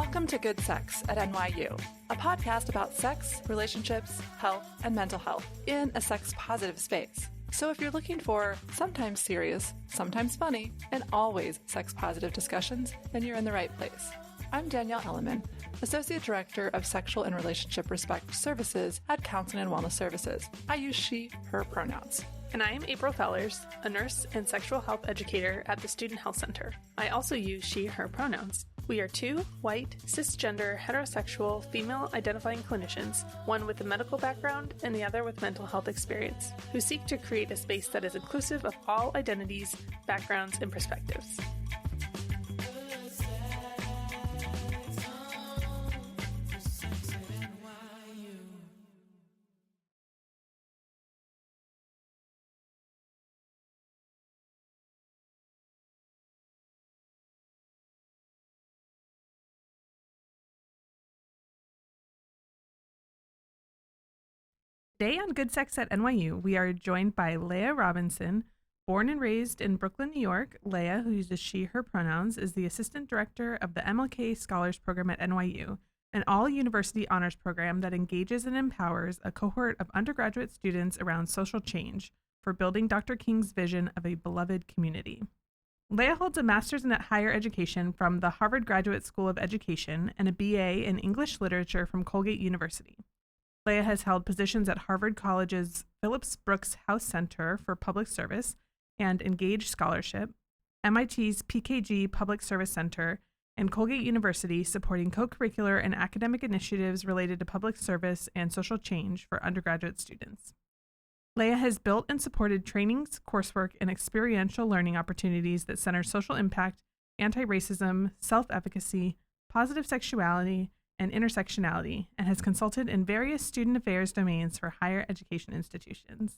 Welcome to Good Sex at NYU, a podcast about sex, relationships, health, and mental health in a sex-positive space. So if you're looking for sometimes serious, sometimes funny, and always sex-positive discussions, then you're in the right place. I'm Danielle Elliman, Associate Director of Sexual and Relationship Respect Services at Counseling and Wellness Services. I use she, her pronouns. And I am April Fellers, a nurse and sexual health educator at the Student Health Center. I also use she, her pronouns. We are two white, cisgender, heterosexual, female-identifying clinicians, one with a medical background and the other with mental health experience, who seek to create a space that is inclusive of all identities, backgrounds, and perspectives. Today on Good Sex at NYU, we are joined by Leah Robinson. Born and raised in Brooklyn, New York, Leah, who uses she, her pronouns, is the Assistant Director of the MLK Scholars Program at NYU, an all-university honors program that engages and empowers a cohort of undergraduate students around social change for building Dr. King's vision of a beloved community. Leah holds a master's in higher education from the Harvard Graduate School of Education and a BA in English Literature from Colgate University. Leah has held positions at Harvard College's Phillips Brooks House Center for Public Service and Engaged Scholarship, MIT's PKG Public Service Center, and Colgate University, supporting co-curricular and academic initiatives related to public service and social change for undergraduate students. Leah has built and supported trainings, coursework, and experiential learning opportunities that center social impact, anti-racism, self-efficacy, positive sexuality, and intersectionality, and has consulted in various student affairs domains for higher education institutions.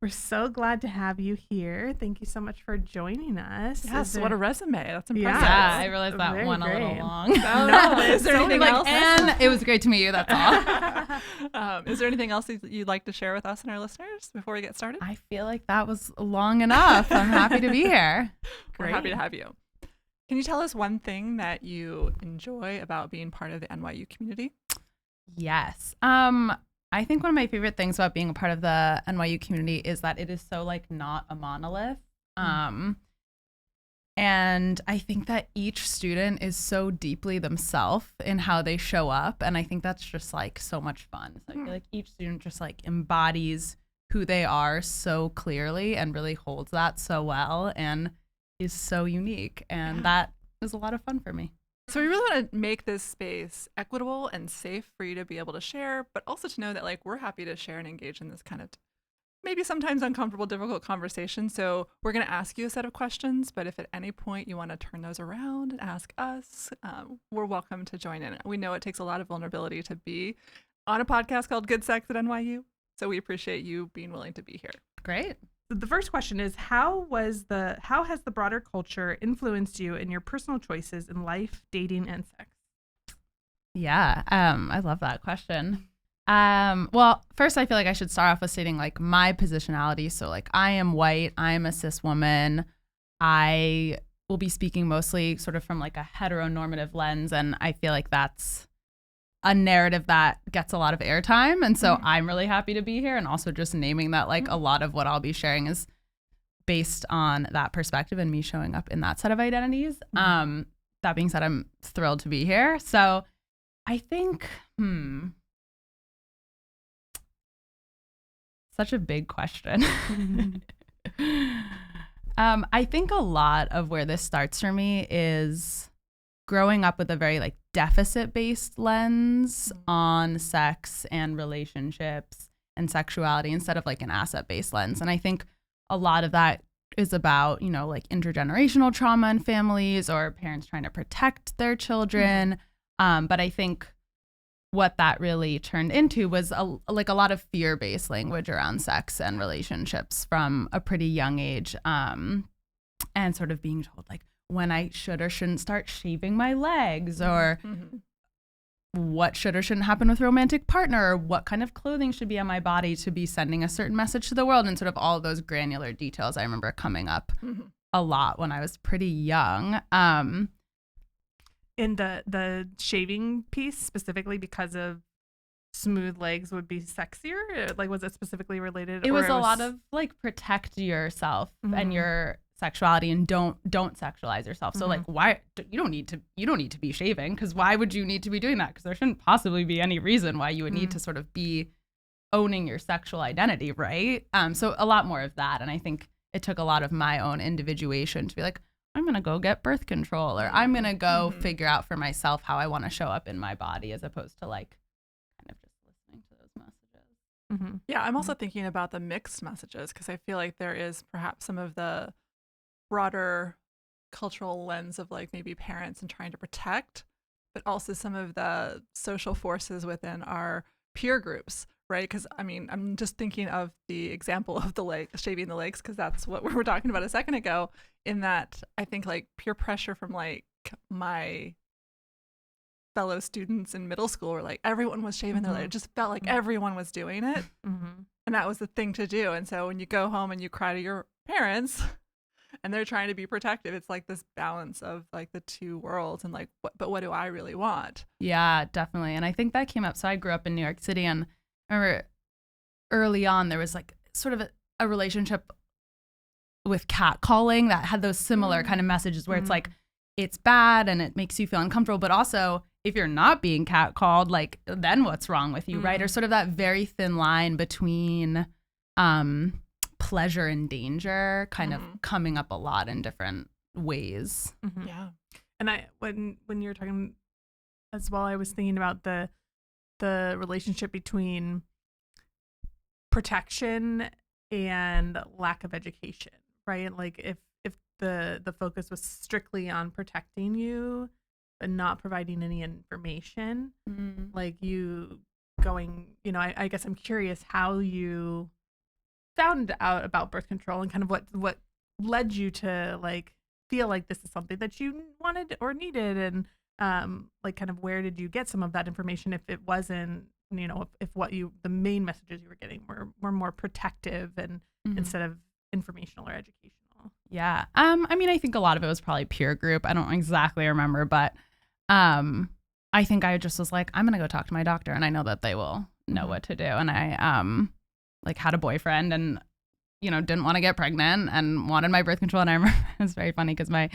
We're so glad to have you here. Thank you so much for joining us. Yes, what a resume. That's impressive. Yeah, I realized that Very one great. a little long. No, is there anything else? And it was great to meet you, that's all. Is there anything else that you'd like to share with us and our listeners before we get started? I feel like that was long enough. I'm happy to be here. We're happy to have you. Can you tell us one thing that you enjoy about being part of the NYU community? Yes. I think one of my favorite things about being a part of the NYU community is that it is so not a monolith. And I think that each student is so deeply themselves in how they show up. And I think that's just so much fun. So I feel like each student just embodies who they are so clearly and really holds that so well and is so unique. And that is a lot of fun for me. So we really want to make this space equitable and safe for you to be able to share, but also to know that we're happy to share and engage in this kind of maybe sometimes uncomfortable, difficult conversation. So we're going to ask you a set of questions, but if at any point you want to turn those around and ask us, we're welcome to join in. We know it takes a lot of vulnerability to be on a podcast called Good Sex at NYU. So we appreciate you being willing to be here. Great. The first question is, how has the broader culture influenced you in your personal choices in life, dating, and sex? Yeah, I love that question. Well, first I feel like I should start off with stating my positionality. So I am white, I'm a cis woman. I will be speaking mostly sort of from a heteronormative lens, and I feel like that's a narrative that gets a lot of airtime. And so I'm really happy to be here, and also just naming that a lot of what I'll be sharing is based on that perspective and me showing up in that set of identities. That being said, I'm thrilled to be here. So I think, such a big question. I think a lot of where this starts for me is growing up with a very deficit-based lens on sex and relationships and sexuality instead of an asset-based lens. And I think a lot of that is about, intergenerational trauma in families or parents trying to protect their children. But I think what that really turned into was a lot of fear-based language around sex and relationships from a pretty young age, and sort of being told when I should or shouldn't start shaving my legs, or what should or shouldn't happen with a romantic partner, or what kind of clothing should be on my body to be sending a certain message to the world, and sort of all of those granular details I remember coming up a lot when I was pretty young. in the shaving piece specifically because of smooth legs would be sexier? Like, was it specifically related? It or was a lot of like protect yourself and your sexuality and don't sexualize yourself. So like, why you don't need to be shaving, because why would you need to be doing that? Because there shouldn't possibly be any reason why you would need to sort of be owning your sexual identity, right? So a lot more of that, and I think it took a lot of my own individuation to be like, I'm gonna go get birth control, or I'm gonna go figure out for myself how I want to show up in my body, as opposed to like kind of just listening to those messages. Yeah, I'm also thinking about the mixed messages, because I feel like there is perhaps some of the broader cultural lens of like maybe parents and trying to protect, but also some of the social forces within our peer groups, right? Because I mean, I'm just thinking of the example of the leg shaving the legs, because that's what we were talking about a second ago. In that, I think like peer pressure from like my fellow students in middle school were like everyone was shaving their legs. It just felt like everyone was doing it, and that was the thing to do. And so when you go home and you cry to your parents, and they're trying to be protective, it's like this balance of like the two worlds, and like, what do I really want? Yeah, definitely. And I think that came up. So I grew up in New York City, and I remember early on there was like sort of a relationship with catcalling that had those similar kind of messages where it's like, it's bad and it makes you feel uncomfortable, but also if you're not being catcalled, like then what's wrong with you, right? Or sort of that very thin line between pleasure and danger kind of coming up a lot in different ways. Yeah. And when you were talking as well, I was thinking about the relationship between protection and lack of education, right? Like if the focus was strictly on protecting you but not providing any information, like you going, I guess I'm curious how you found out about birth control and kind of what led you to like feel like this is something that you wanted or needed, and like kind of where did you get some of that information if it wasn't, if the main messages you were getting were more protective and instead of informational or educational. Yeah. I mean, I think a lot of it was probably peer group. I don't exactly remember, but I think I just was like, I'm going to go talk to my doctor, and I know that they will know what to do. And I like had a boyfriend and didn't want to get pregnant and wanted my birth control. And I remember it's very funny because my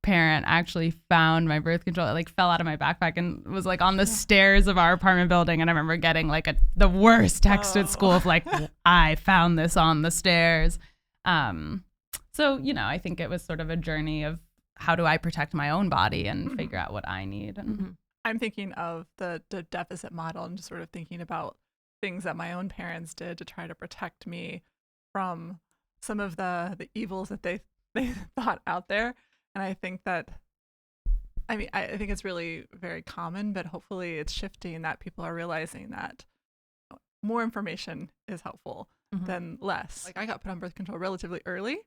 parent actually found my birth control. It like fell out of my backpack and was like on the stairs of our apartment building. And I remember getting like the worst text at school of like, I found this on the stairs. So, I think it was sort of a journey of how do I protect my own body and figure out what I need. And I'm thinking of the deficit model and just sort of thinking about things that my own parents did to try to protect me from some of the evils that they thought out there. And I think that, I think it's really very common, but hopefully it's shifting, that people are realizing that more information is helpful than less. Like I got put on birth control relatively early,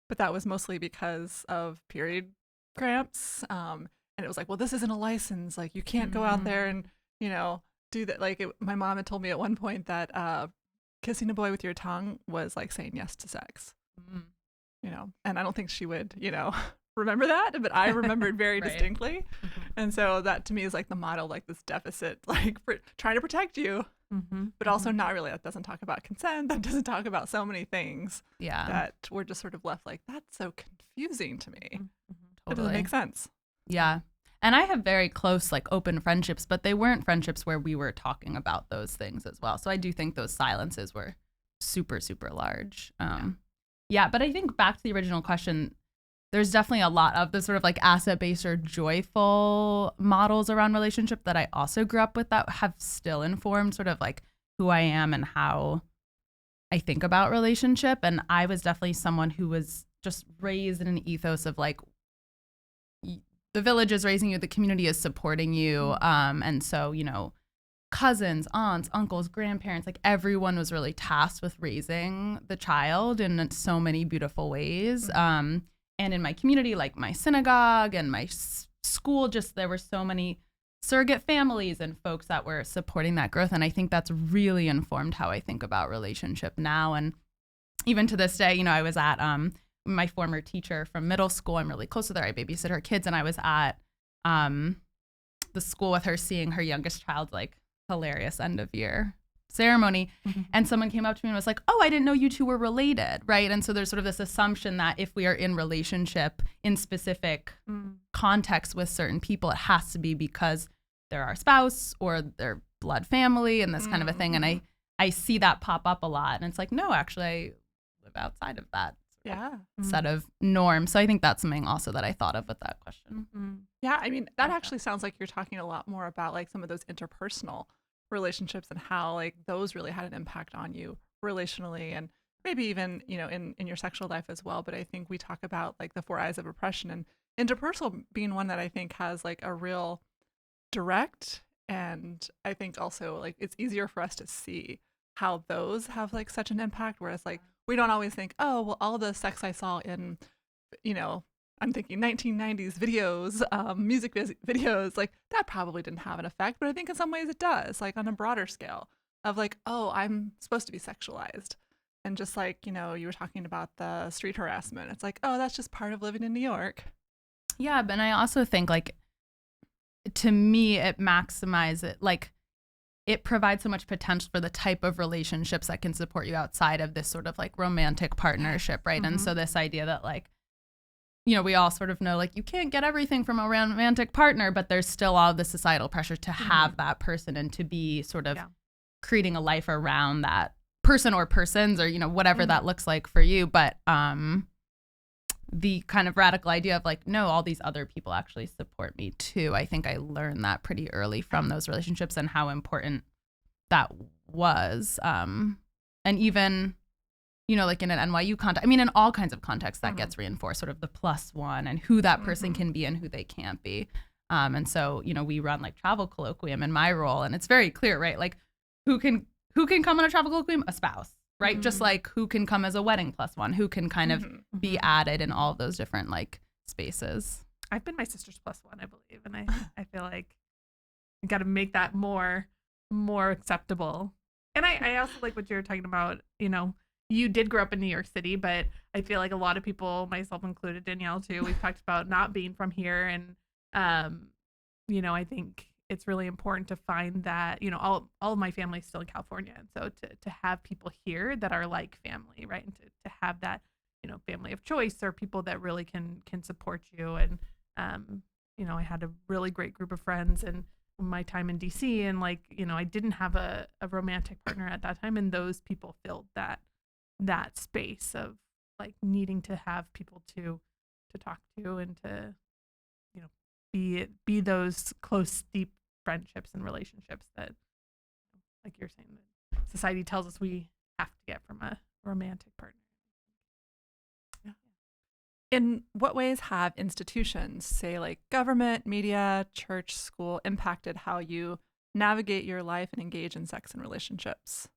but that was mostly because of period cramps. And it was like, well, this isn't a license. Like you can't go out there and, do that. Like my mom had told me at one point that kissing a boy with your tongue was like saying yes to sex, and I don't think she would, remember that, but I remembered very distinctly. And so that to me is like the model, like this deficit, like trying to protect you, but also not really. That doesn't talk about consent. That doesn't talk about so many things that we're just sort of left like, that's so confusing to me. It doesn't make sense. Yeah. And I have very close, like open friendships, but they weren't friendships where we were talking about those things as well. So I do think those silences were super, super large. Yeah. But I think back to the original question, there's definitely a lot of the sort of like asset-based or joyful models around relationship that I also grew up with that have still informed sort of like who I am and how I think about relationship. And I was definitely someone who was just raised in an ethos of like, the village is raising you, the community is supporting you. And so, cousins, aunts, uncles, grandparents, like everyone was really tasked with raising the child in so many beautiful ways. And in my community, like my synagogue and my school, just there were so many surrogate families and folks that were supporting that growth. And I think that's really informed how I think about relationship now. And even to this day, I was at my former teacher from middle school. I'm really close with her. I babysit her kids. And I was at the school with her seeing her youngest child's like hilarious end of year ceremony. And someone came up to me and was like, oh, I didn't know you two were related, right? And so there's sort of this assumption that if we are in relationship in specific contexts with certain people, it has to be because they're our spouse or their blood family and this kind of a thing. And I see that pop up a lot. And it's like, no, actually, I live outside of that set of norms. So I think that's something also that I thought of with that question. Yeah, I mean, that actually sounds like you're talking a lot more about like some of those interpersonal relationships and how like those really had an impact on you relationally and maybe even, you know, in your sexual life as well. But I think we talk about like the 4 eyes of oppression and interpersonal being one that I think has like a real direct, and I think also like it's easier for us to see how those have like such an impact, whereas like we don't always think, oh, well, all the sex I saw in, you know, I'm thinking 1990s videos, music videos, like that probably didn't have an effect. But I think in some ways it does, like on a broader scale of like, oh, I'm supposed to be sexualized. And just like, you know, you were talking about the street harassment. It's like, oh, that's just part of living in New York. Yeah, but I also think like, to me, it maximizes, like, it provides so much potential for the type of relationships that can support you outside of this sort of like romantic partnership, right? And so this idea that like, you know, we all sort of know like you can't get everything from a romantic partner, but there's still all the societal pressure to have that person and to be sort of creating a life around that person or persons or, you know, whatever that looks like for you. But the kind of radical idea of like, no, all these other people actually support me too. I think I learned that pretty early from those relationships and how important that was. And even, you know, like in an NYU context, I mean, in all kinds of contexts that gets reinforced, sort of the +1 and who that person can be and who they can't be. And so, you know, we run like travel colloquium in my role, and it's very clear, right? Like who can come on a travel colloquium? A spouse. Right. Just like who can come as a wedding +1, who can kind of be added in all of those different like spaces. I've been my sister's +1, I believe. And I feel like you got to make that more acceptable. And I also like what you're talking about. You know, you did grow up in New York City, but I feel like a lot of people, myself included, Danielle too, we've talked about not being from here. And, you know, I think it's really important to find that, you know, all of my family is still in California. And so to have people here that are like family, right. And to have that, you know, family of choice or people that really can support you. And, you know, I had a really great group of friends and my time in DC, and like, you know, I didn't have a romantic partner at that time. And those people filled that space of like needing to have people to talk to and to, you know, be those close, deep friendships and relationships that, like you're saying, that society tells us we have to get from a romantic partner. Yeah. In what ways have institutions, say like government, media, church, school, impacted how you navigate your life and engage in sex and relationships?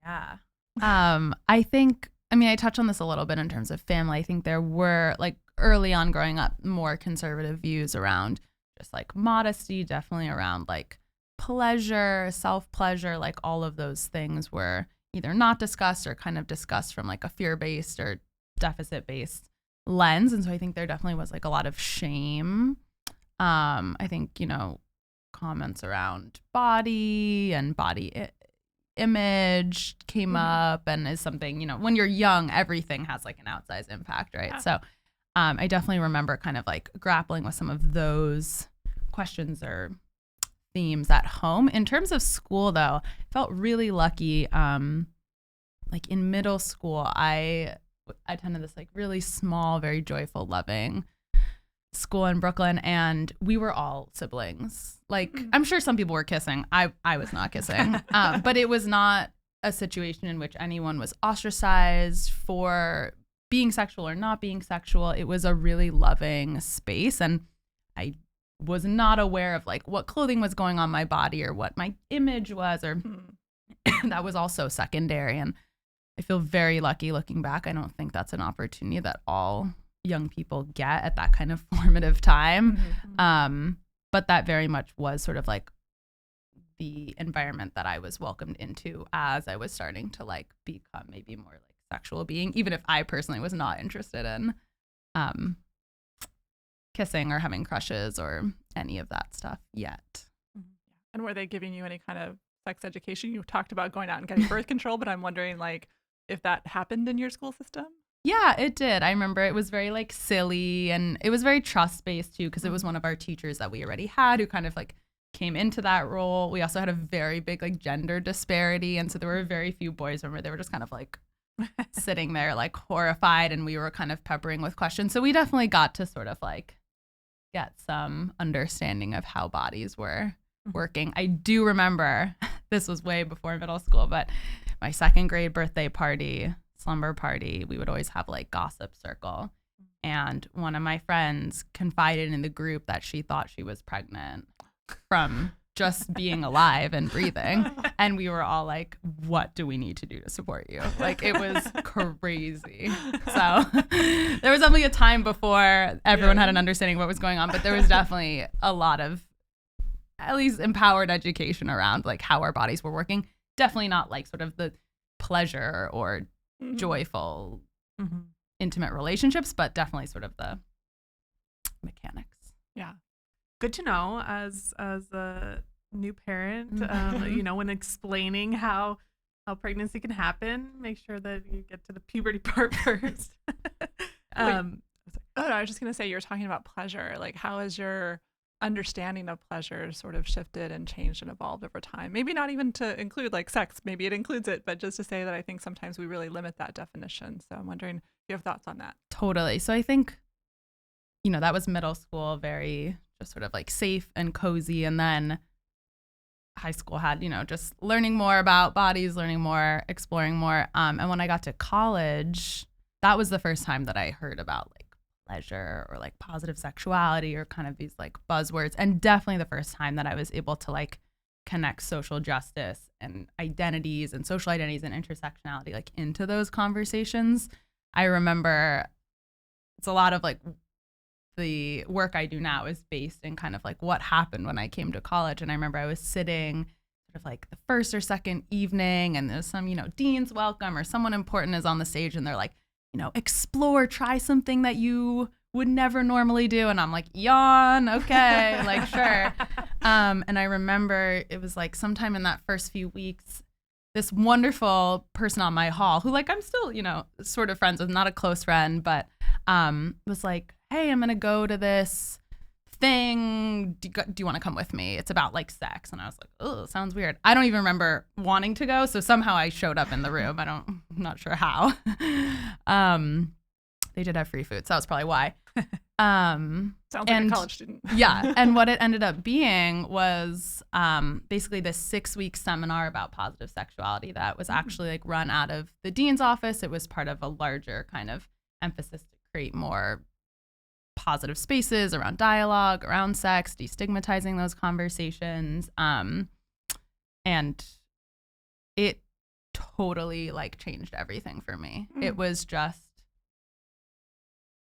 Yeah. I think, I mean, I touched on this a little bit in terms of family. I think there were like early on growing up more conservative views around just like modesty, definitely around like pleasure, self-pleasure, like all of those things were either not discussed or kind of discussed from like a fear-based or deficit-based lens. And so I think there definitely was like a lot of shame. I think, you know, comments around body and body image came up and is something, you know, when you're young, everything has like an outsized impact, right? Yeah. So I definitely remember kind of like grappling with some of those questions or themes at home. In terms of school, though, I felt really lucky. Like in middle school, I attended this like really small, very joyful, loving school in Brooklyn, and we were all siblings. Like I'm sure some people were kissing. I was not kissing, but it was not a situation in which anyone was ostracized for being sexual or not being sexual. It was a really loving space, and I was not aware of like what clothing was going on my body or what my image was, or that was also secondary. And I feel very lucky looking back. I don't think that's an opportunity that all young people get at that kind of formative time. But that very much was sort of like the environment that I was welcomed into as I was starting to like become maybe more like sexual being, even if I personally was not interested in kissing or having crushes or any of that stuff yet. And were they giving you any kind of sex education? You talked about going out and getting birth control, but I'm wondering like if that happened in your school system? Yeah, it did. I remember it was very like silly, and it was very trust-based too, because it was one of our teachers that we already had who kind of like came into that role. We also had a very big like gender disparity, and so there were very few boys. Remember, they were just kind of like sitting there like horrified, and we were kind of peppering with questions. So we definitely got to sort of like get some understanding of how bodies were working. I do remember, this was way before middle school, but my second grade birthday party, slumber party, we would always have like gossip circle. And one of my friends confided in the group that she thought she was pregnant from just being alive and breathing. And we were all like, what do we need to do to support you? Like, it was crazy. So there was definitely a time before everyone had an understanding of what was going on, but there was definitely a lot of at least empowered education around like how our bodies were working. Definitely not like sort of the pleasure or joyful intimate relationships, but definitely sort of the mechanics. Yeah. Good to know as a new parent, you know, when explaining how pregnancy can happen, make sure that you get to the puberty part first. I was just going to say, you're talking about pleasure. Like, how has your understanding of pleasure sort of shifted and changed and evolved over time? Maybe not even to include like sex, maybe it includes it, but just to say that I think sometimes we really limit that definition. So I'm wondering if you have thoughts on that. Totally. So I think, you know, that was middle school, very just sort of like safe and cozy. And then high school had, you know, just learning more about bodies, learning more, exploring more. And when I got to college, that was the first time that I heard about like pleasure or like positive sexuality or kind of these like buzzwords. And definitely the first time that I was able to like connect social justice and identities and social identities and intersectionality like into those conversations. I remember it's a lot of like the work I do now is based in kind of like what happened when I came to college. And I remember I was sitting sort of like the first or second evening, and there's some, you know, dean's welcome or someone important is on the stage, and they're like, you know, explore, try something that you would never normally do. And I'm like, yawn, okay, like, sure. And I remember it was like sometime in that first few weeks, this wonderful person on my hall who like I'm still, you know, sort of friends with, not a close friend, but was like, hey, I'm going to go to this thing. Do you want to come with me? It's about like sex. And I was like, oh, sounds weird. I don't even remember wanting to go. So somehow I showed up in the room. I'm not sure how. They did have free food, so that was probably why. Sounds like a college student. Yeah. And what it ended up being was basically this 6-week seminar about positive sexuality that was actually like run out of the dean's office. It was part of a larger kind of emphasis to create more positive spaces around dialogue, around sex, destigmatizing those conversations. And it totally like changed everything for me. It was just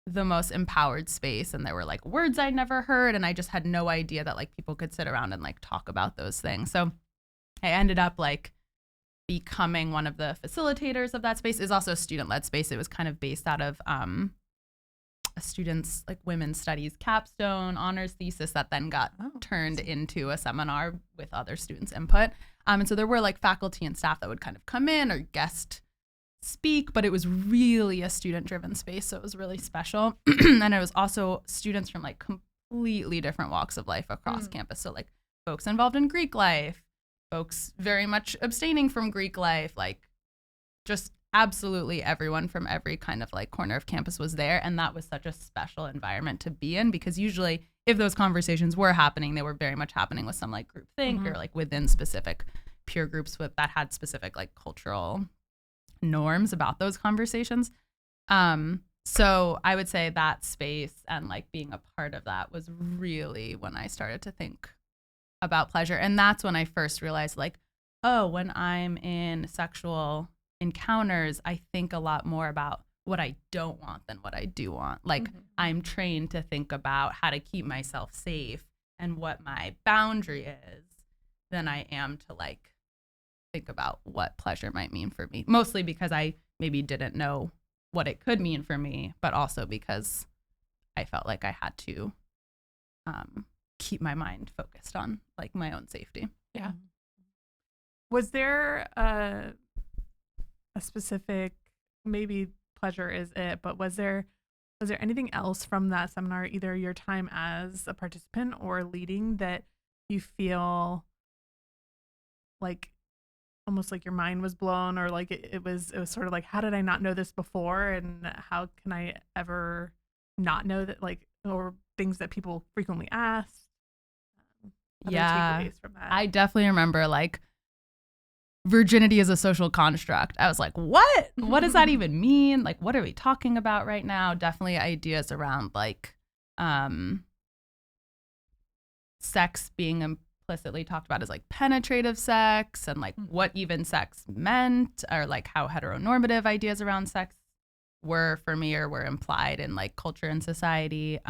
the most empowered space, and there were like words I'd never heard, and I just had no idea that like people could sit around and like talk about those things. So I ended up like becoming one of the facilitators of that space. Is also a student-led space. It was kind of based out of a student's like women's studies capstone honors thesis that then got turned into a seminar with other students' input. And so there were like faculty and staff that would kind of come in or guest speak, but it was really a student-driven space, so it was really special. And it was also students from like completely different walks of life across campus. So like folks involved in Greek life, folks very much abstaining from Greek life, like just absolutely everyone from every kind of like corner of campus was there. And that was such a special environment to be in, because usually if those conversations were happening, they were very much happening with some like group think or like within specific peer groups that had specific like cultural norms about those conversations. So I would say that space and like being a part of that was really when I started to think about pleasure. And that's when I first realized like, oh, when I'm in sexual encounters, I think a lot more about what I don't want than what I do want. Like I'm trained to think about how to keep myself safe and what my boundary is than I am to like think about what pleasure might mean for me. Mostly because I maybe didn't know what it could mean for me, but also because I felt like I had to keep my mind focused on like my own safety. Yeah. Was there a specific, maybe pleasure is it, but was there anything else from that seminar, either your time as a participant or leading, that you feel like almost like your mind was blown, or like it was sort of like, how did I not know this before, and how can I ever not know that, like, or things that people frequently ask? Other takeaways from that. I definitely remember like virginity is a social construct. I was like, what? What does that even mean? Like, what are we talking about right now? Definitely ideas around like sex being implicitly talked about as like penetrative sex, and like what even sex meant, or like how heteronormative ideas around sex were for me or were implied in like culture and society.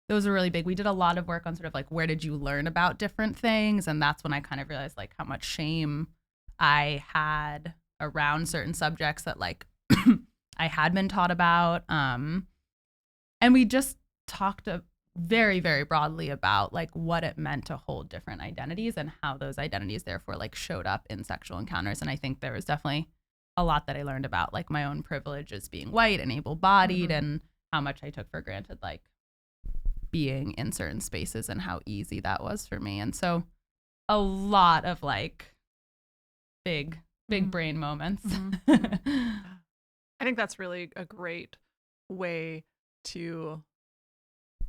Those were really big. We did a lot of work on sort of like, where did you learn about different things? And that's when I kind of realized like how much shame I had around certain subjects that like I had been taught about. And we just talked very, very broadly about like what it meant to hold different identities and how those identities therefore like showed up in sexual encounters. And I think there was definitely a lot that I learned about like my own privilege as being white and able-bodied, and how much I took for granted like being in certain spaces and how easy that was for me. And so a lot of like big brain moments. I think that's really a great way to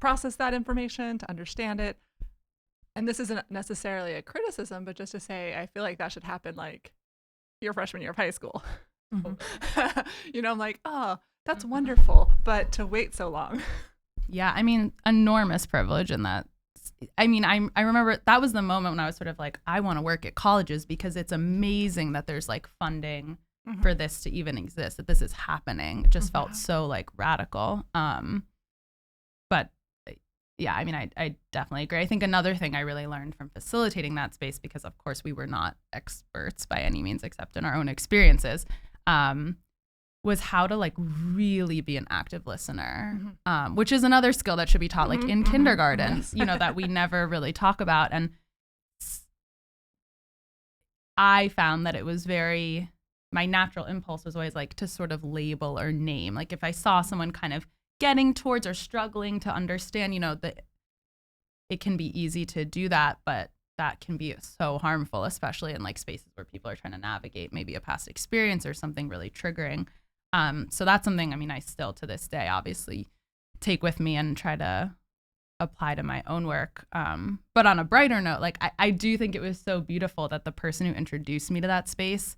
process that information, to understand it. And this isn't necessarily a criticism, but just to say, I feel like that should happen like your freshman year of high school. You know, I'm like, oh, that's wonderful. But to wait so long. Yeah, I mean, enormous privilege in that. I mean, I remember that was the moment when I was sort of like, I want to work at colleges because it's amazing that there's like funding for this to even exist, that this is happening. It just felt so like radical. But yeah, I mean, I definitely agree. I think another thing I really learned from facilitating that space, because of course we were not experts by any means except in our own experiences, was how to like really be an active listener, which is another skill that should be taught like in kindergarten, you know, that we never really talk about. And I found that it was my natural impulse was always like to sort of label or name. Like if I saw someone kind of getting towards or struggling to understand, you know, that it can be easy to do that, but that can be so harmful, especially in like spaces where people are trying to navigate maybe a past experience or something really triggering. So that's something, I mean, I still to this day obviously take with me and try to apply to my own work. But on a brighter note, like I do think it was so beautiful that the person who introduced me to that space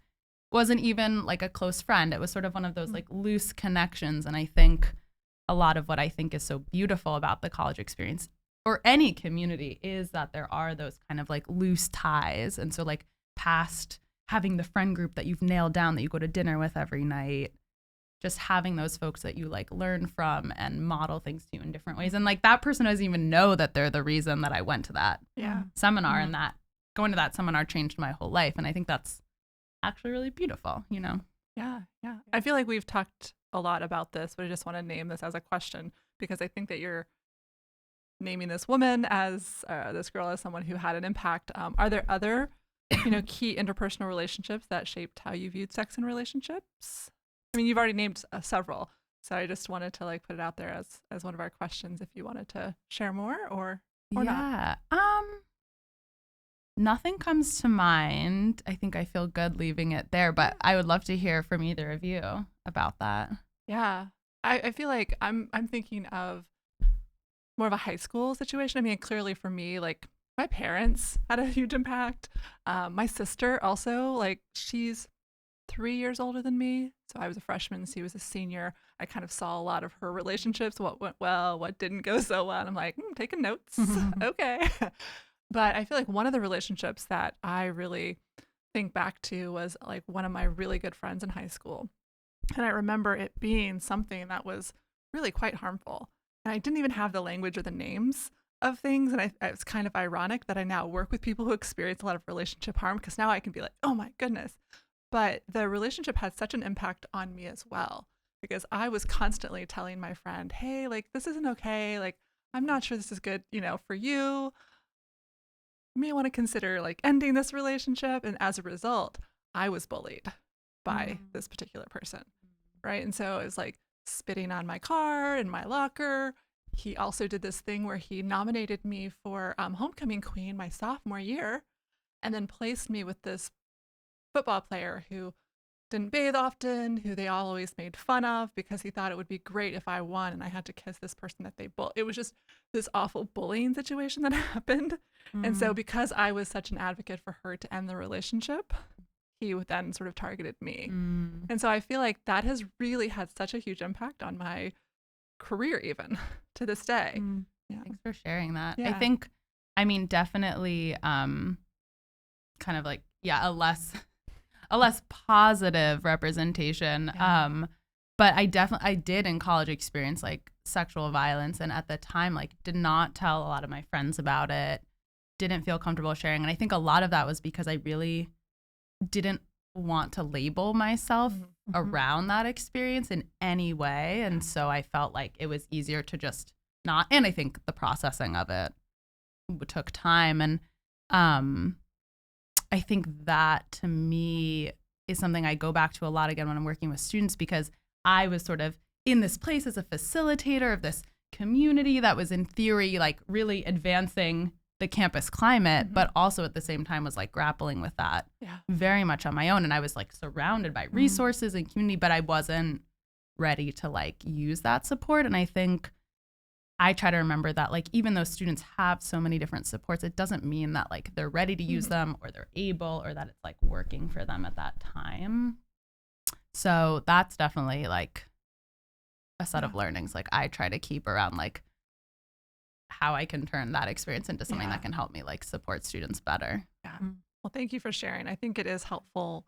wasn't even like a close friend. It was sort of one of those like loose connections. And I think a lot of what I think is so beautiful about the college experience or any community is that there are those kind of like loose ties. And so like past having the friend group that you've nailed down that you go to dinner with every night, just having those folks that you like learn from and model things to in different ways. And like that person doesn't even know that they're the reason that I went to that seminar, and that going to that seminar changed my whole life. And I think that's actually really beautiful, you know? Yeah. I feel like we've talked a lot about this, but I just want to name this as a question because I think that you're naming this woman as this girl as someone who had an impact. Are there other, you know, key interpersonal relationships that shaped how you viewed sex and relationships? I mean, you've already named several, so I just wanted to like put it out there as one of our questions if you wanted to share more or not. Nothing comes to mind. I think I feel good leaving it there, but I would love to hear from either of you about that. Yeah, I feel like I'm thinking of more of a high school situation. I mean, clearly for me, like my parents had a huge impact. My sister also, like she's 3 years older than me. So I was a freshman, she was a senior. I kind of saw a lot of her relationships, what went well, what didn't go so well. And I'm like, taking notes. Okay. But I feel like one of the relationships that I really think back to was like one of my really good friends in high school. And I remember it being something that was really quite harmful. And I didn't even have the language or the names of things. And it's kind of ironic that I now work with people who experience a lot of relationship harm, because now I can be like, oh my goodness. But the relationship had such an impact on me as well. because I was constantly telling my friend, hey, like, this isn't okay. Like, I'm not sure this is good, for you. You may want to consider like ending this relationship. And as a result, I was bullied by this particular person. Right. And so it was like spitting on my car and my locker. He also did this thing where he nominated me for homecoming queen my sophomore year, and then placed me with this football player who didn't bathe often, who they all always made fun of because he thought it would be great if I won and I had to kiss this person that they bullied. It was just this awful bullying situation that happened. And so because I was such an advocate for her to end the relationship, he would then sort of targeted me. And so I feel like that has really had such a huge impact on my career even to this day. Yeah. Thanks for sharing that. Yeah. I think, definitely kind of like, a less positive representation. Yeah. But I did in college experience like sexual violence, and at the time like did not tell a lot of my friends about it, didn't feel comfortable sharing. And I think a lot of that was because I really didn't want to label myself around that experience in any way. And so I felt like it was easier to just not, and I think the processing of it took time. And I think that to me is something I go back to a lot again when I'm working with students, because I was sort of in this place as a facilitator of this community that was in theory like really advancing the campus climate, but also at the same time was like grappling with that very much on my own. And I was like surrounded by resources and community, but I wasn't ready to like use that support. And I think I try to remember that like even though students have so many different supports, it doesn't mean that like they're ready to use them or they're able or that it's like working for them at that time. So that's definitely like a set of learnings like I try to keep around like how I can turn that experience into something that can help me like support students better. Yeah. Well, thank you for sharing. I think it is helpful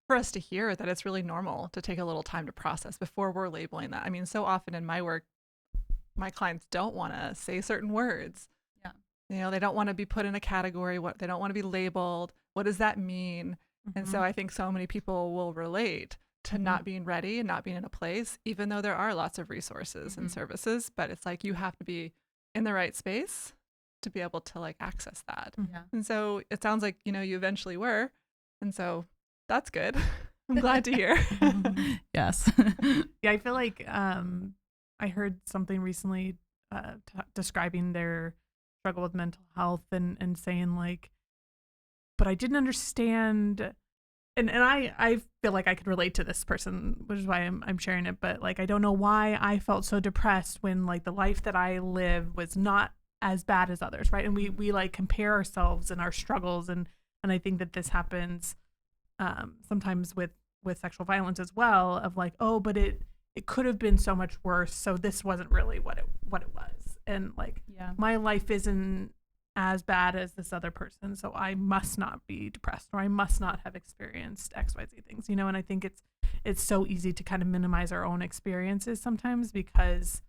for us to hear that it's really normal to take a little time to process before we're labeling that. I mean, so often in my work, my clients don't want to say certain words. Yeah. They don't want to be put in a category. They don't want to be labeled. What does that mean? And so I think so many people will relate to not being ready and not being in a place, even though there are lots of resources and services, but it's like you have to be in the right space to be able to like access that. And so it sounds like, you eventually were. And so that's good. I'm glad to hear. Yes. Yeah, I feel like I heard something recently describing their struggle with mental health and saying like, but I didn't understand. And I feel like I could relate to this person, which is why I'm sharing it. But like, I don't know why I felt so depressed when like the life that I live was not as bad as others. Right. And we like compare ourselves and our struggles. And I think that this happens sometimes with sexual violence as well, of like, oh, but it could have been so much worse. So this wasn't really what it was. And like, my life isn't as bad as this other person, so I must not be depressed, or I must not have experienced XYZ things, and I think it's so easy to kind of minimize our own experiences sometimes because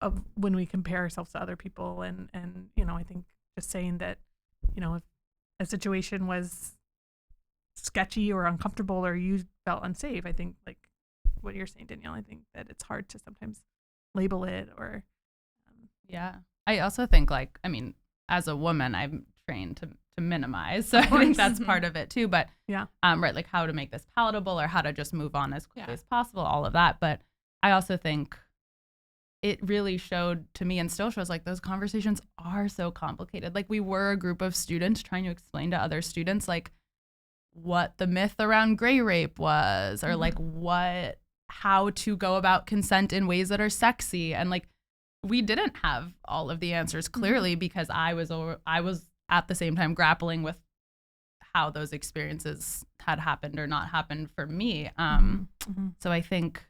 of when we compare ourselves to other people, and I think just saying that, if a situation was sketchy or uncomfortable or you felt unsafe, I think like what you're saying, Danielle, I think that it's hard to sometimes label it or I also think like, I mean, as a woman, I'm trained to minimize. So I think that's part of it too. But right, like how to make this palatable or how to just move on as quickly as possible, all of that. But I also think it really showed to me and still shows like those conversations are so complicated. Like we were a group of students trying to explain to other students like what the myth around gray rape was, or like how to go about consent in ways that are sexy. And like, we didn't have all of the answers clearly because I was at the same time grappling with how those experiences had happened or not happened for me. So I think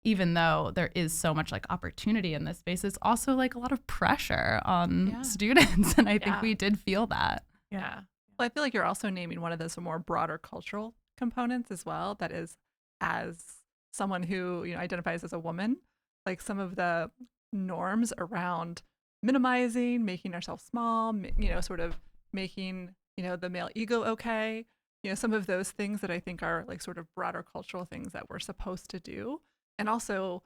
even though there is so much like opportunity in this space, it's also like a lot of pressure on students. And I think we did feel that. Yeah. Well, I feel like you're also naming one of those more broader cultural components as well. That is, as someone who, identifies as a woman, like some of the norms around minimizing, making ourselves small, sort of making, the male ego okay. some of those things that I think are like sort of broader cultural things that we're supposed to do. And also,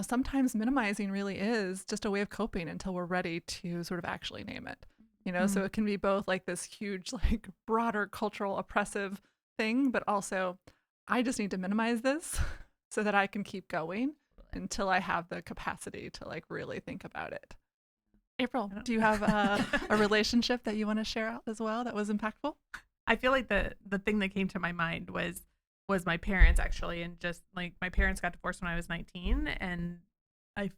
sometimes minimizing really is just a way of coping until we're ready to sort of actually name it. So it can be both like this huge, like broader cultural oppressive thing, but also I just need to minimize this so that I can keep going until I have the capacity to like really think about it. April, do you have a relationship that you want to share out as well that was impactful? I feel like the thing that came to my mind was my parents, actually, and just like my parents got divorced when I was 19, and I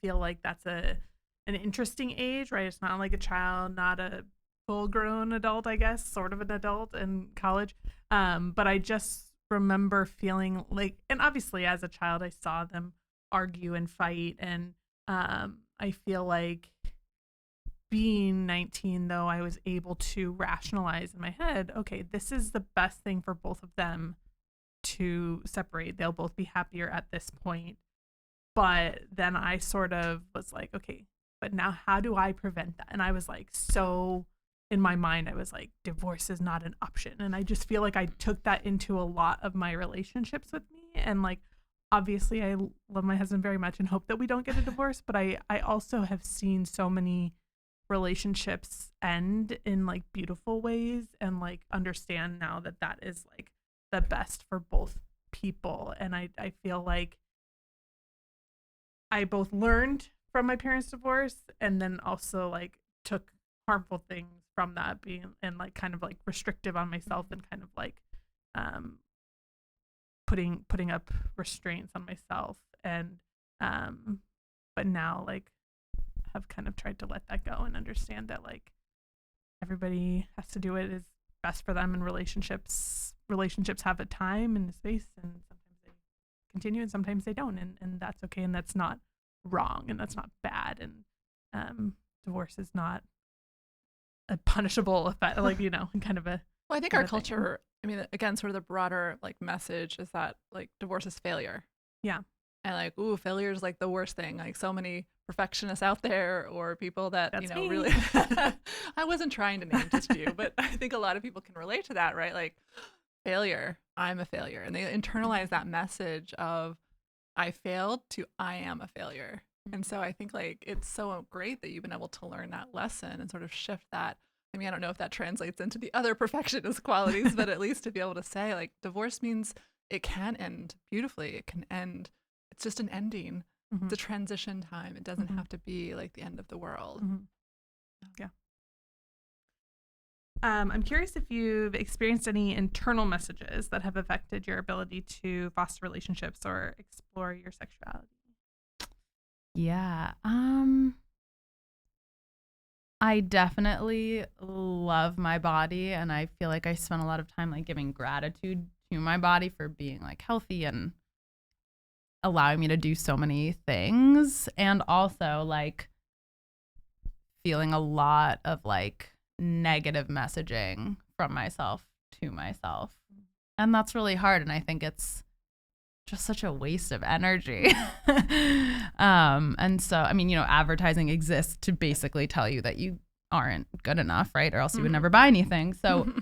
feel like that's an interesting age, right? It's not like a child, not a full grown adult, I guess, sort of an adult in college. But I just remember feeling like, and obviously as a child, I saw them argue and fight, and I feel like being 19, though, I was able to rationalize in my head, okay, this is the best thing for both of them to separate. They'll both be happier at this point. But then I sort of was like, okay, but now how do I prevent that? And I was like, so in my mind, I was like, divorce is not an option. And I just feel like I took that into a lot of my relationships with me. And like, obviously, I love my husband very much and hope that we don't get a divorce. But I also have seen so many relationships end in like beautiful ways, and like understand now that that is like the best for both people. And I feel like I both learned from my parents' divorce and then also like took harmful things from that, being and like kind of like restrictive on myself and kind of like putting up restraints on myself. And but now like have kind of tried to let that go and understand that like everybody has to do it is best for them, and relationships have a time and a space, and sometimes they continue and sometimes they don't, and that's okay, and that's not wrong, and that's not bad, and divorce is not a punishable effect, like and kind of a well, I think our culture, I mean, again, sort of the broader like message is that like divorce is failure. Yeah. And like, ooh, failure is like the worst thing. Like so many perfectionists out there, or people that, That's me. really, I wasn't trying to name just you, but I think a lot of people can relate to that, right? Like failure, I'm a failure. And they internalize that message of I failed to I am a failure. And so I think like it's so great that you've been able to learn that lesson and sort of shift that. I mean, I don't know if that translates into the other perfectionist qualities, but at least to be able to say like divorce means it can end beautifully. It can end. It's just an ending. Mm-hmm. It's a transition time. It doesn't have to be like the end of the world. Mm-hmm. Yeah. I'm curious if you've experienced any internal messages that have affected your ability to foster relationships or explore your sexuality. Yeah. I definitely love my body, and I feel like I spend a lot of time like giving gratitude to my body for being like healthy and allowing me to do so many things, and also like feeling a lot of like negative messaging from myself to myself, and that's really hard, and I think it's just such a waste of energy. And so I mean, advertising exists to basically tell you that you aren't good enough, right? Or else you would never buy anything. So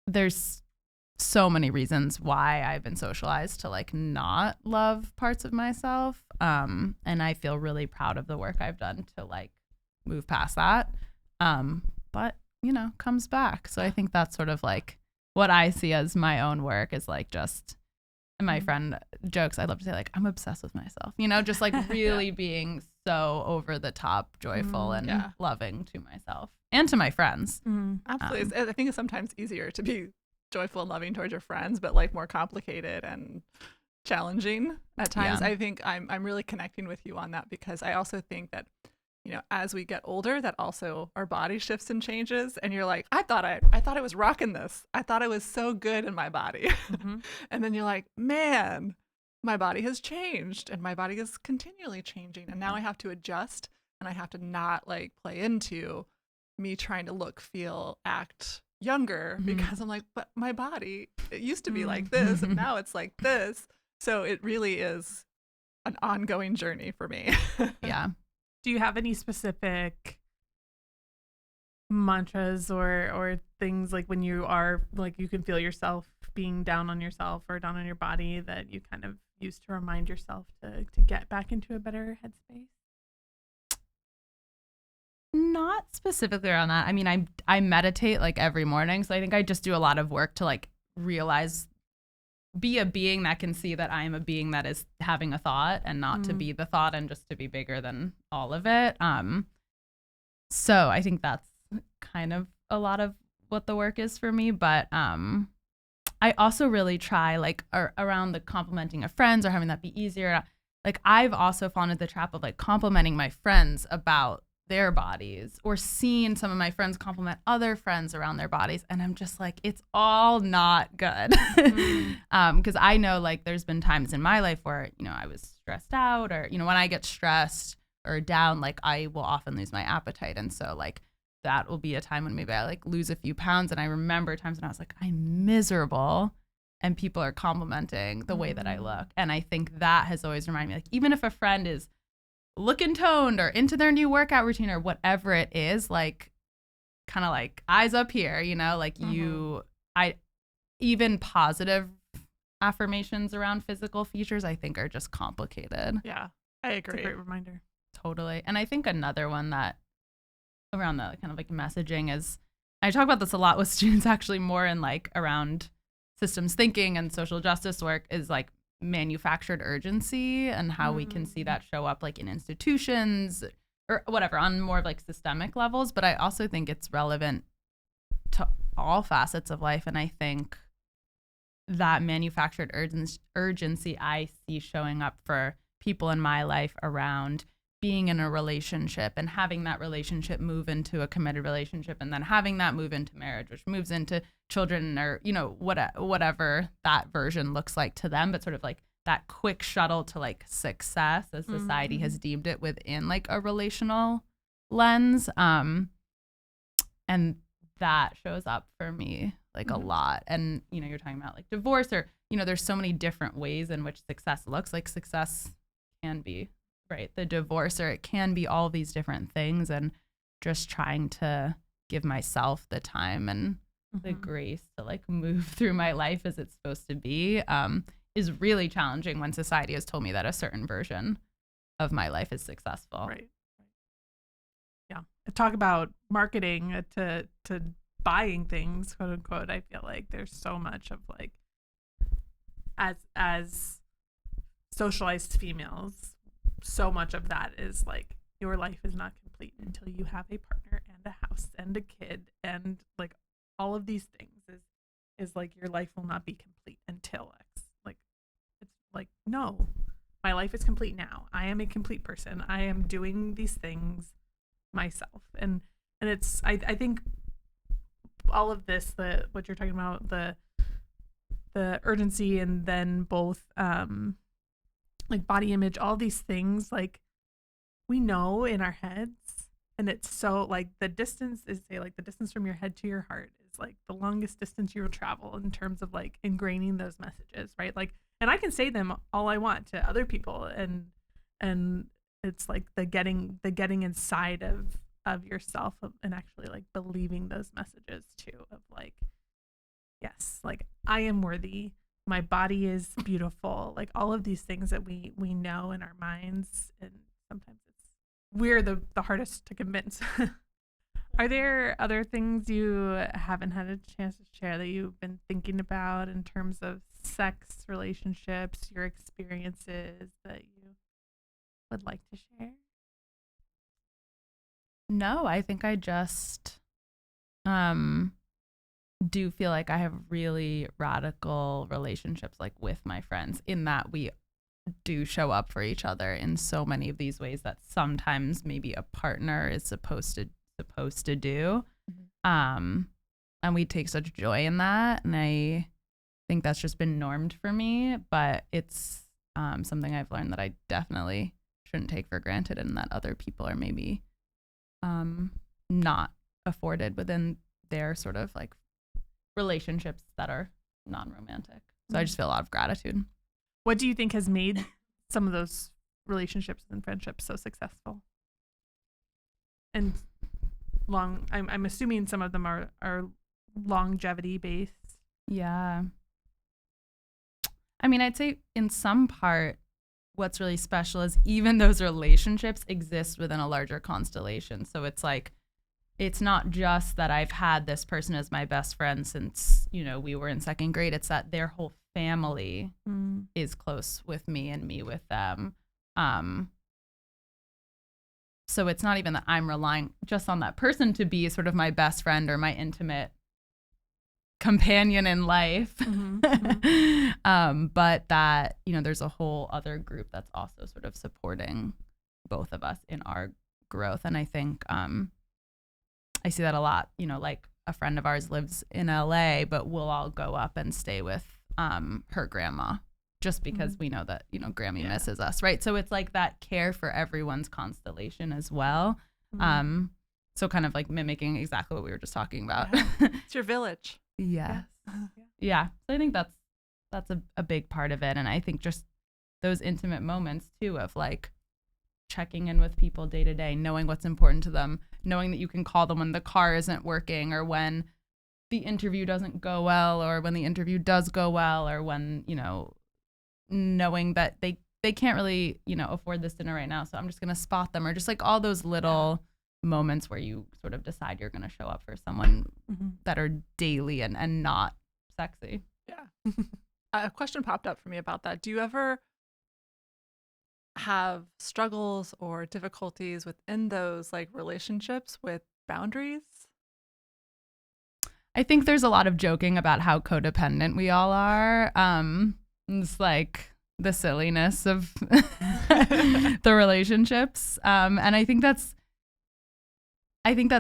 there's so many reasons why I've been socialized to like not love parts of myself. And I feel really proud of the work I've done to like move past that. But comes back. So I think that's sort of like what I see as my own work is like just, and my friend jokes, I love to say like, I'm obsessed with myself, just like really being so over the top joyful and loving to myself and to my friends. Absolutely. I think it's sometimes easier to be joyful and loving towards your friends, but like more complicated and challenging at times. I think I'm really connecting with you on that, because I also think that as we get older, that also our body shifts and changes, and you're like, I thought I was rocking this, I thought I was so good in my body. And then you're like, man, my body has changed, and my body is continually changing, and now I have to adjust, and I have to not like play into me trying to look, feel, act younger, because I'm like, but my body, it used to be like this, and now it's like this. So it really is an ongoing journey for me. Yeah. Do you have any specific mantras or things like when you are like you can feel yourself being down on yourself or down on your body that you kind of use to remind yourself to get back into a better headspace? Not specifically around that. I mean, I meditate like every morning, so I think I just do a lot of work to like realize, be a being that can see that I am a being that is having a thought and not to be the thought and just to be bigger than all of it. So I think that's kind of a lot of what the work is for me. But I also really try like around the complimenting of friends or having that be easier. Like I've also fallen into the trap of like complimenting my friends about their bodies or seeing some of my friends compliment other friends around their bodies. And I'm just like, it's all not good. Because I know like there's been times in my life where, you know, I was stressed out or, you know, when I get stressed or down, like I will often lose my appetite. And so like that will be a time when maybe I like lose a few pounds. And I remember times when I was like, I'm miserable and people are complimenting the way that I look. And I think that has always reminded me, like, even if a friend is looking toned or into their new workout routine or whatever it is, like kind of like eyes up here, you know, like even positive affirmations around physical features, I think are just complicated. Yeah, I agree. It's a great reminder. Totally. And I think another one that around the kind of like messaging is, I talk about this a lot with students actually more in like around systems thinking and social justice work, is like manufactured urgency and how we can see that show up like in institutions or whatever on more of like systemic levels. But I also think it's relevant to all facets of life. And I think that manufactured urgency I see showing up for people in my life around being in a relationship and having that relationship move into a committed relationship and then having that move into marriage, which moves into children or, you know, whatever that version looks like to them, but sort of like that quick shuttle to like success as society has deemed it within like a relational lens. And that shows up for me like a lot. And, you know, you're talking about like divorce or, you know, there's so many different ways in which success looks like. Success can be right, the divorce, or it can be all these different things, and just trying to give myself the time and the grace to like move through my life as it's supposed to be is really challenging when society has told me that a certain version of my life is successful. Right. Yeah. Talk about marketing to buying things, quote unquote. I feel like there's so much of like as socialized females, so much of that is like your life is not complete until you have a partner and a house and a kid and like all of these things is like your life will not be complete until X. Like it's like, no, my life is complete now. I am a complete person. I am doing these things myself. And it's I think all of this, what you're talking about, the urgency and then both like body image, all these things, like we know in our heads, and it's so like the distance is say like the distance from your head to your heart is like the longest distance you will travel in terms of like ingraining those messages, right? Like, and I can say them all I want to other people, and it's like the getting inside of yourself and actually like believing those messages too, of like, yes, like I am worthy. My body is beautiful, like all of these things that we know in our minds, and sometimes we're the hardest to convince. Are there other things you haven't had a chance to share that you've been thinking about in terms of sex, relationships, your experiences that you would like to share? No, I think I just do feel like I have really radical relationships like with my friends, in that we do show up for each other in so many of these ways that sometimes maybe a partner is supposed to do. And we take such joy in that, and I think that's just been normed for me, but it's something I've learned that I definitely shouldn't take for granted, and that other people are maybe not afforded within their sort of like relationships that are non-romantic. So I just feel a lot of gratitude. What do you think has made some of those relationships and friendships so successful? And I'm assuming some of them are longevity based. Yeah. I mean, I'd say in some part, what's really special is even those relationships exist within a larger constellation. So it's like, it's not just that I've had this person as my best friend since, we were in second grade. It's that their whole family is close with me and me with them. So it's not even that I'm relying just on that person to be sort of my best friend or my intimate companion in life. But that, there's a whole other group that's also sort of supporting both of us in our growth. And I think I see that a lot, like a friend of ours lives in LA, but we'll all go up and stay with her grandma just because we know that, Grammy misses us, right? So it's like that care for everyone's constellation as well. So kind of like mimicking exactly what we were just talking about. Yeah. It's your village. Yes. Yeah. So I think that's a big part of it. And I think just those intimate moments too of like checking in with people day to day, knowing what's important to them, knowing that you can call them when the car isn't working or when the interview doesn't go well or when the interview does go well or when, knowing that they can't really, afford this dinner right now. So I'm just going to spot them or just like all those little moments where you sort of decide you're going to show up for someone that are daily and not sexy. Yeah. A question popped up for me about that. Do you ever have struggles or difficulties within those like relationships with boundaries? I think there's a lot of joking about how codependent we all are. It's like the silliness of the relationships. And I think that's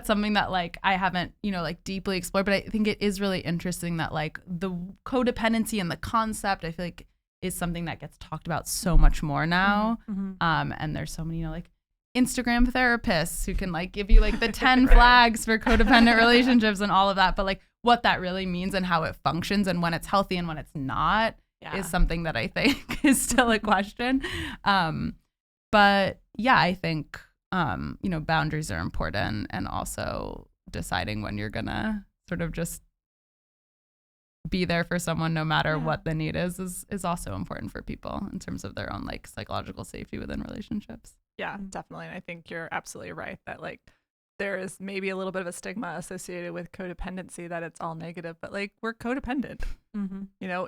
something that like I haven't, like deeply explored, but I think it is really interesting that like the codependency and the concept, I feel like is something that gets talked about so much more now. And there's so many, like Instagram therapists who can like give you like the 10 flags for codependent relationships and all of that. But like what that really means and how it functions and when it's healthy and when it's not is something that I think is still a question. But yeah, I think, boundaries are important and also deciding when you're gonna sort of just be there for someone no matter what the need is also important for people in terms of their own like psychological safety within relationships. Yeah, definitely. And I think you're absolutely right that like there is maybe a little bit of a stigma associated with codependency that it's all negative, but like we're codependent.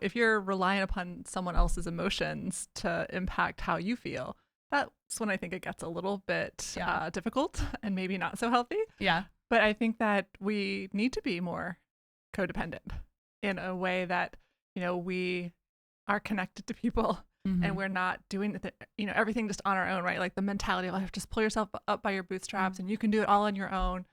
If you're relying upon someone else's emotions to impact how you feel, that's when I think it gets a little bit difficult and maybe not so healthy. Yeah. But I think that we need to be more codependent in a way that, we are connected to people and we're not doing everything just on our own, right? Like the mentality of like, just pull yourself up by your bootstraps and you can do it all on your own.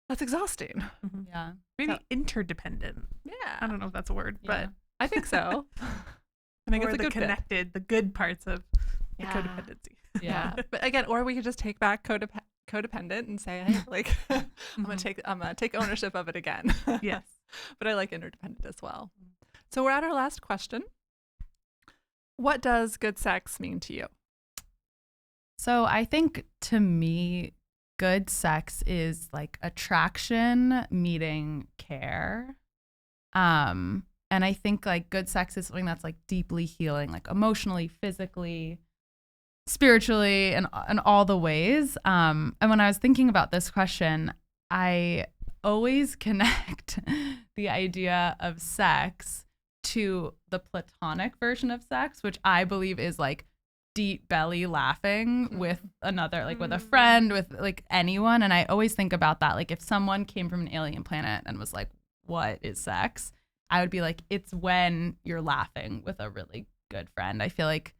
That's exhausting. Yeah. Maybe interdependent. Yeah. I don't know if that's a word, but I think so. I think or it's a the good connected, fit. the good parts of the codependency. Yeah. But again, or we could just take back codependent and say, hey, like I'm gonna take ownership of it again. Yes. But I like interdependent as well. So we're at our last question. What does good sex mean to you? So I think to me, good sex is like attraction meeting care. And I think like good sex is something that's like deeply healing, like emotionally, physically, spiritually, and all the ways. And when I was thinking about this question, I always connect the idea of sex to the platonic version of sex, which I believe is like deep belly laughing with another, like with a friend, with like anyone. And I always think about that. Like if someone came from an alien planet and was like, what is sex? I would be like, it's when you're laughing with a really good friend. I feel like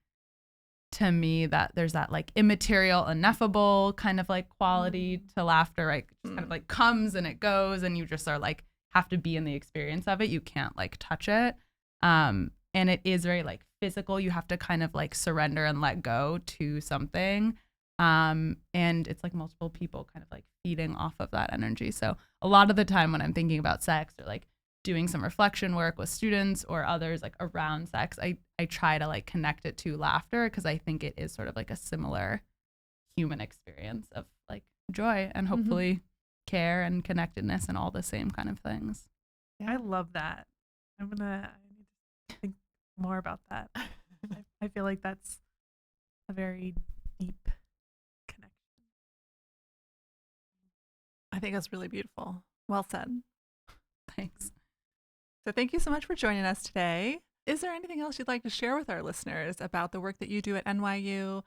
to me that there's that like immaterial, ineffable kind of like quality to laughter, right? It just kind of like comes and it goes and you just are like, have to be in the experience of it. You can't like touch it. And it is very like physical. You have to kind of like surrender and let go to something. And it's like multiple people kind of like feeding off of that energy. So a lot of the time when I'm thinking about sex or like doing some reflection work with students or others like around sex, I try to like connect it to laughter because I think it is sort of like a similar human experience of like joy and hopefully care and connectedness and all the same kind of things. I love that. I need to think more about that. I feel like that's a very deep connection. I think that's really beautiful. Well said. Thanks. So thank you so much for joining us today. Is there anything else you'd like to share with our listeners about the work that you do at NYU?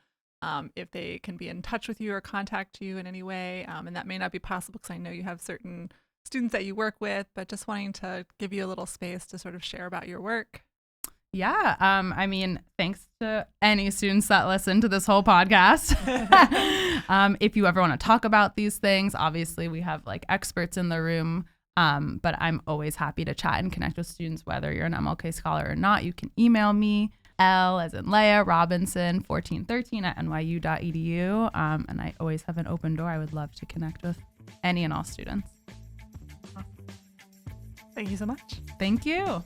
If they can be in touch with you or contact you in any way, and that may not be possible because I know you have certain students that you work with, but just wanting to give you a little space to sort of share about your work. Yeah. I mean, thanks to any students that listen to this whole podcast. If you ever want to talk about these things, obviously we have like experts in the room, but I'm always happy to chat and connect with students, whether you're an MLK scholar or not. You can email me, L as in Leah Robinson 1413 at nyu.edu. And I always have an open door. I would love to connect with any and all students. Thank you so much. Thank you.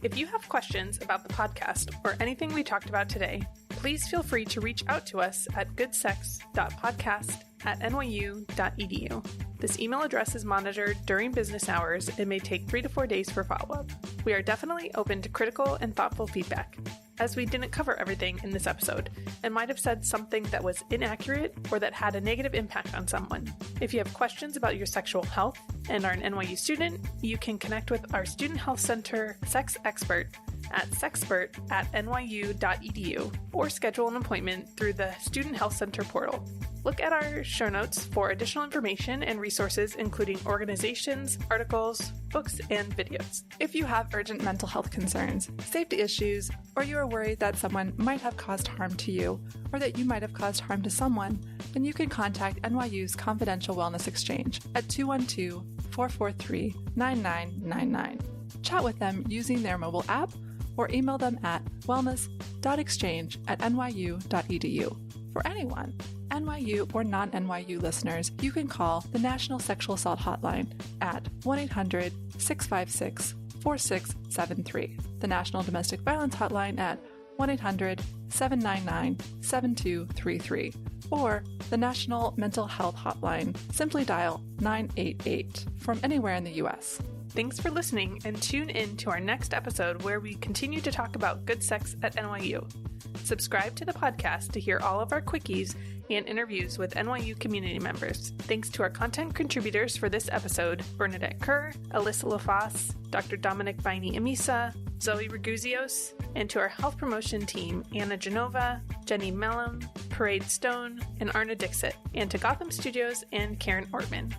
If you have questions about the podcast or anything we talked about today, please feel free to reach out to us at goodsex.podcast@nyu.edu. This email address is monitored during business hours and may take 3 to 4 days for follow-up. We are definitely open to critical and thoughtful feedback, as we didn't cover everything in this episode and might have said something that was inaccurate or that had a negative impact on someone. If you have questions about your sexual health and are an NYU student, you can connect with our Student Health Center sex expert at sexpert@nyu.edu or schedule an appointment through the Student Health Center portal. Look at our show notes for additional information and resources, including organizations, articles, books, and videos. If you have urgent mental health concerns, safety issues, or you are worried that someone might have caused harm to you, or that you might have caused harm to someone, then you can contact NYU's Confidential Wellness Exchange at 212-443-9999. Chat with them using their mobile app or email them at wellness.exchange@nyu.edu. For anyone, NYU or non-NYU listeners, you can call the National Sexual Assault Hotline at 1-800-656-4673, the National Domestic Violence Hotline at 1-800-799-7233, or the National Mental Health Hotline. Simply dial 988 from anywhere in the U.S. Thanks for listening, and tune in to our next episode where we continue to talk about good sex at NYU. Subscribe to the podcast to hear all of our quickies and interviews with NYU community members. Thanks to our content contributors for this episode, Bernadette Kerr, Alyssa LaFosse, Dr. Dominic Baini-Amisa, Zoe Raguzios, and to our health promotion team, Anna Genova, Jenny Mellum, Parade Stone, and Arna Dixit, and to Gotham Studios and Karen Ortman.